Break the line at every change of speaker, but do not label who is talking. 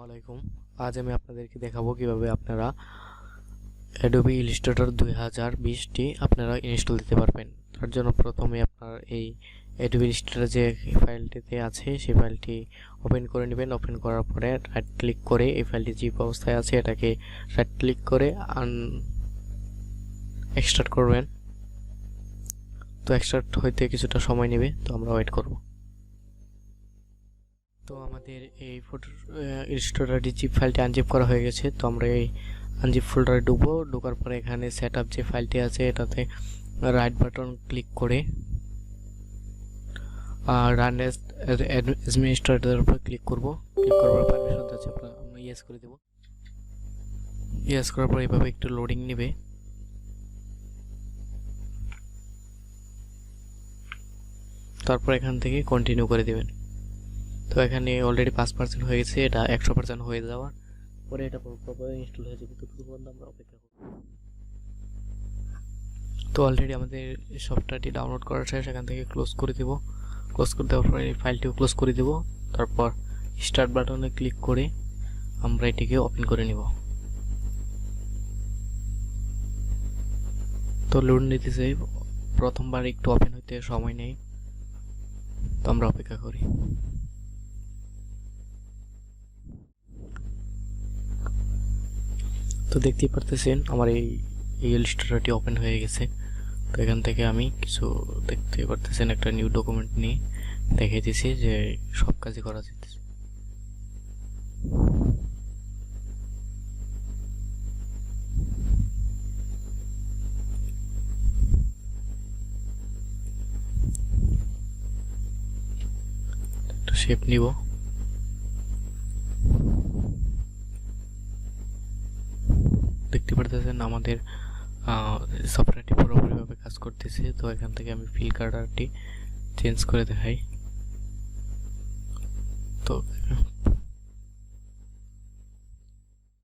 আলাইকুম। আজ আমি আপনাদেরকে দেখাবো কিভাবে আপনারা Adobe Illustrator 2020টি আপনারা ইনস্টল দিতে পারবেন। তার জন্য প্রথমে আপনার এই Adobe Illustrator যে ফাইলটিতে আছে সেই ফাইলটি ওপেন করে নেবেন। ওপেন করার পরে রাইট ক্লিক করে এই ফাইলটি জিপ অবস্থায় আছে এটাকে রাইট ক্লিক করে এক্সট্রাক্ট করবেন। তো এক্সট্রাক্ট হইতে কিছুটা সময় নেবে, তো আমরা ওয়েট করব। তো আমাদের এই ইলাস্ট্রেটর জিপ ফাইলটি আনজিপ করা হয়ে গেছে। তো আমরা এই আনজিপ ফোল্ডারে ঢুকবো। ঢোকার পরে এখানে সেটআপ যে ফাইলটি আছে এটাতে রাইট বাটন ক্লিক করে রান এজ অ্যাডমিনিস্ট্রেটরের উপর ক্লিক করব। ক্লিক করার পর পারমিশন আছে আমরা ইয়েস করে দেব। ইয়েস করার পর এইভাবে একটু লোডিং নেবে। তারপর এখান থেকে কন্টিনিউ করে দিবেন। তো এখানে অলরেডি 5% হয়ে গেছে, এটা 100% হয়ে যাওয়ার পরে এটা প্রপারলি ইনস্টল হয়ে যাবে। ততক্ষণ পর্যন্ত আমরা অপেক্ষা করব। তো অলরেডি আমাদের সফটওয়্যারটি ডাউনলোড করা শেষ। এখান থেকে ক্লোজ করে দেব। ক্লোজ করে দেওয়ার পরে এই ফাইলটিও ক্লোজ করে দেব। তারপর স্টার্ট বাটনে ক্লিক করে আমরা এটিকে ওপেন করে নিব। তো লোড নিতেছে, প্রথমবার একটু ওপেন হতে সময় নেই, তো আমরা অপেক্ষা করি। তো দেখতেই পারতেছেন আমার এই ইলাস্ট্রেটরটি ওপেন হয়ে গেছে। তো এখান থেকে আমি কিছু দেখতে পারতেছেন একটা নিউ ডকুমেন্ট নিয়ে দেখিয়ে দিয়েছি যে সব কাজই করা যেতেছে। একটু শেপ নিব। দেখতে পারতেছেন আমাদের সফটওয়্যারটি পুরোপুরিভাবে কাজ করতেছে। তো এখান থেকে আমি ফিল কালারটি চেঞ্জ করে দেখাই।